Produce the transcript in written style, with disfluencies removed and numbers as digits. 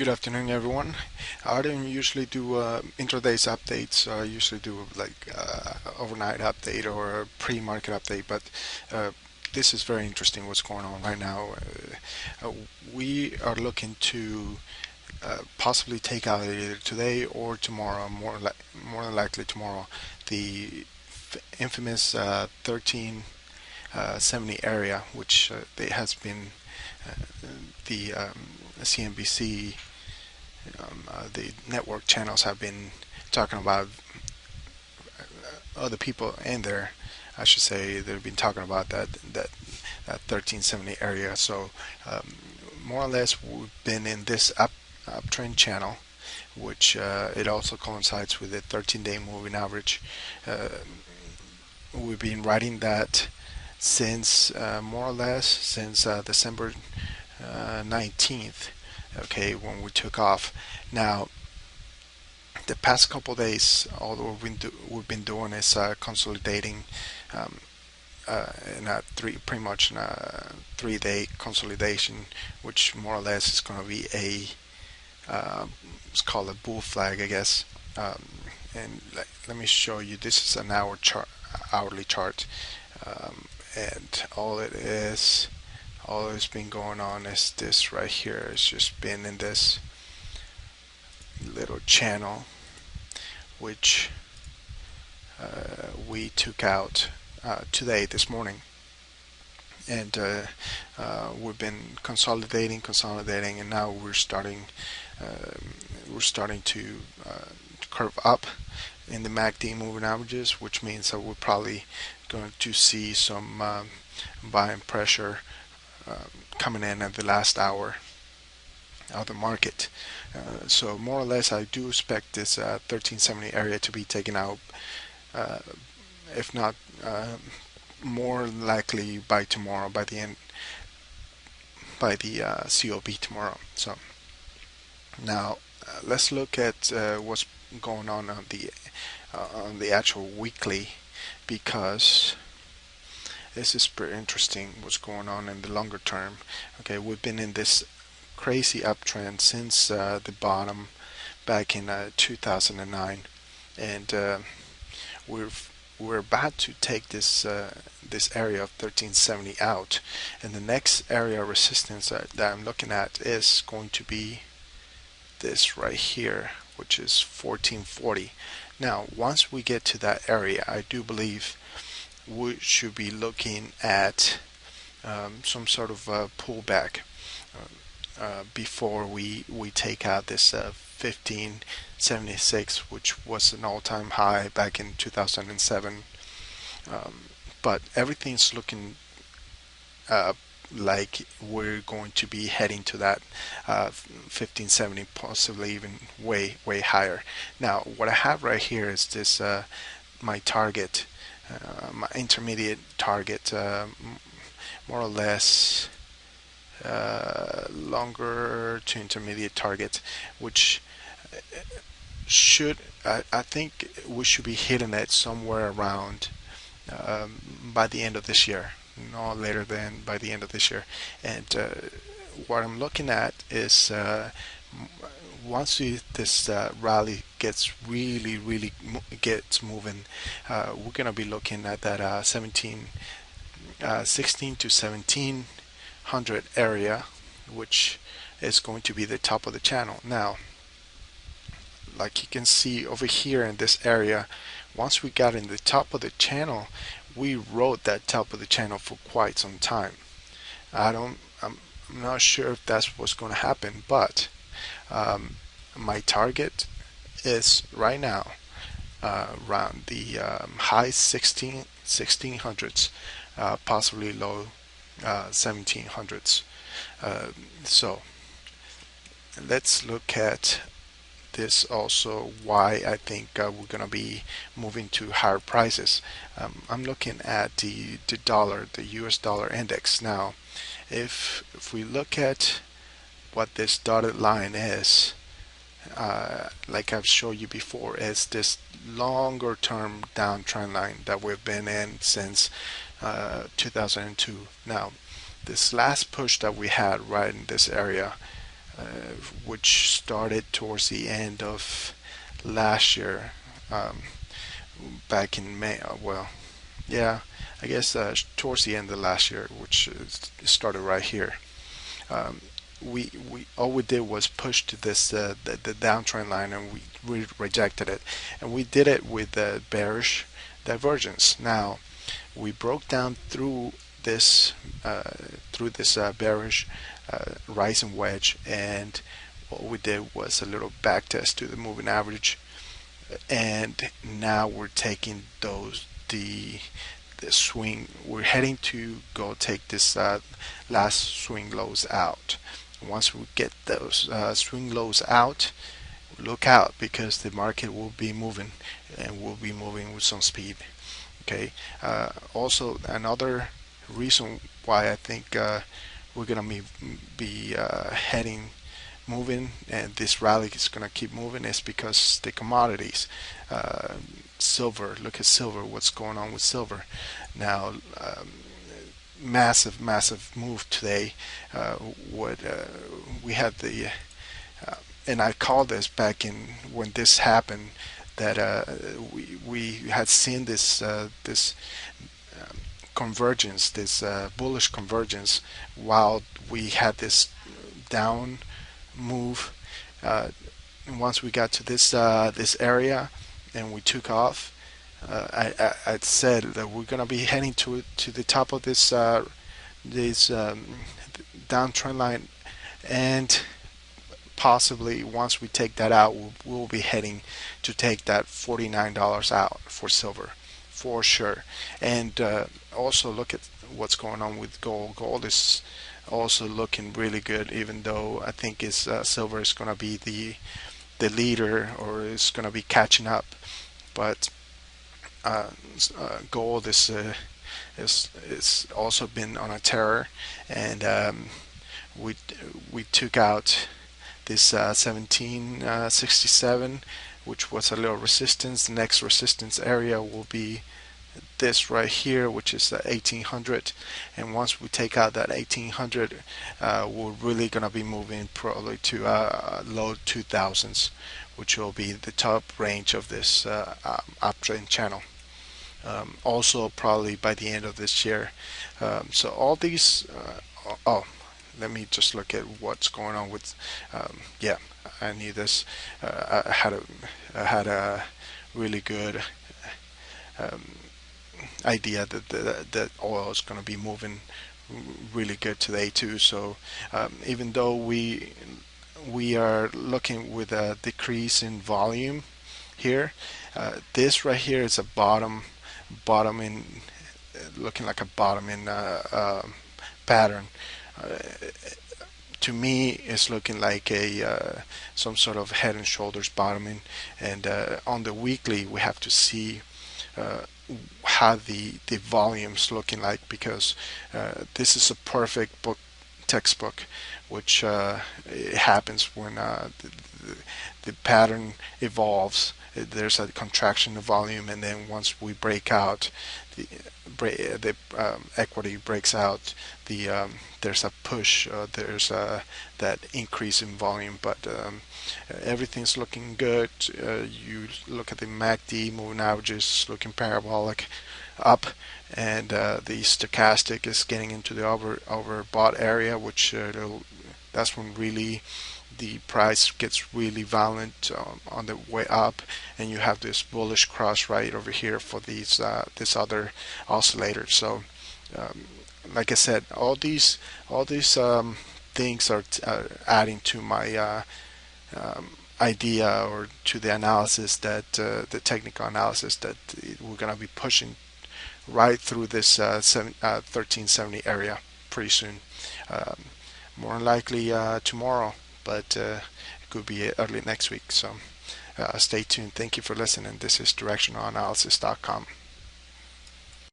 Good afternoon, everyone. I don't usually do intraday updates. I usually do like overnight update or a pre-market update, but this is very interesting. What's going on right now? We are looking to possibly take out either today or tomorrow. More than likely tomorrow. The infamous 1370 area, which it has been the CNBC, the network channels have been talking about. Other people in there, I should say, they've been talking about that 1370 area. So more or less, we've been in this uptrend channel, which it also coincides with the 13-day moving average. We've been riding that since more or less since December 19th, okay, when we took off. Now, the past couple days, all we've been doing is consolidating um, in a pretty much in a 3-day consolidation, which more or less is going to be it's called a bull flag, I guess. And let me show you. This is an hourly chart, and all it's been going on is this right here. It's just been in this little channel, which we took out today, this morning, and we've been consolidating, and now we're starting to curve up in the MACD moving averages, which means that we're probably going to see some buying pressure coming in at the last hour of the market. So more or less, I do expect this 1370 area to be taken out, if not more likely by tomorrow, by the COP tomorrow. So now let's look at what's going on the actual weekly, because this is pretty interesting what's going on in the longer term. Okay, we've been in this crazy uptrend since the bottom back in 2009, and we're about to take this area of 1370 out, and the next area of resistance that I'm looking at is going to be this right here, which is 1440. Now, once we get to that area, I do believe we should be looking at some sort of pullback before we take out this 1576, which was an all-time high back in 2007. But everything's looking like we're going to be heading to that 1570, possibly even way higher. Now, what I have right here is this my target, my intermediate target, more or less longer to intermediate target, which I think we should be hitting it somewhere around by the end of this year, no later than by the end of this year. And what I'm looking at is once this rally gets really gets moving, we're gonna be looking at that 16 to 1700 area, which is going to be the top of the channel. Now, like you can see over here in this area, once we got in the top of the channel, we rode that top of the channel for quite some time. I'm not sure if that's what's going to happen, but my target is right now around the high 1600s, possibly low 1700s. So let's look at this also, why I think we're going to be moving to higher prices. I'm looking at the dollar, the US dollar index. Now, if we look at what this dotted line is, like I've showed you before, is this longer term downtrend line that we've been in since 2002. Now, this last push that we had right in this area, which started towards the end of last year, um, back in May. Well, yeah, I guess towards the end of last year, which started right here. Um, we all we did was push to this the downtrend line, and we rejected it, and we did it with the bearish divergence. Now we broke down uh, through this bearish rising wedge, and what we did was a little back test to the moving average, and now we're taking the swing. We're heading to go take this last swing lows out. Once we get those swing lows out, look out, because the market will be moving, and will be moving with some speed. Okay. Also, another reason why I think we're gonna be heading moving, and this rally is gonna keep moving, is because the commodities, uh, silver. Look at silver. What's going on with silver now? Massive move today. What we had the and I called this back in when this happened, that we had seen this convergence, this bullish convergence, while we had this down move. And once we got to this area and we took off, I'd said that we're gonna be heading to the top of this downtrend line, and possibly once we take that out, we'll be heading to take that $49 out for silver, for sure. And also look at what's going on with gold. Gold is also looking really good, even though I think silver is going to be the leader, or is going to be catching up. But gold is also been on a tear, and we we took out this 1767, which was a little resistance. The next resistance area will be this right here, which is the 1800, and once we take out that 1800, we're really gonna be moving probably to low 2000s, which will be the top range of this uptrend channel. Also probably by the end of this year. So all these oh, let me just look at what's going on with yeah, I knew this. I had a really good um, idea that oil is going to be moving really good today too. So even though we are looking with a decrease in volume here, this right here is a bottom in looking like a bottom in pattern. Uh, to me, it's looking like a some sort of head and shoulders bottoming, and on the weekly we have to see uh, how the volume's looking like, because this is a perfect textbook, which it happens when the pattern evolves. There's a contraction of volume, and then once we break out, the equity breaks out, there's a push, there's that increase in volume. But everything's looking good. You look at the MACD moving averages looking parabolic up, and the stochastic is getting into the overbought area, which that's when really the price gets really violent on the way up, and you have this bullish cross right over here for these this other oscillator. So like I said, all these things are adding to my idea, or to the analysis, that the technical analysis, that we're going to be pushing right through this 1370 area pretty soon. More than likely tomorrow, but it could be early next week. So stay tuned. Thank you for listening. This is directionalanalysis.com.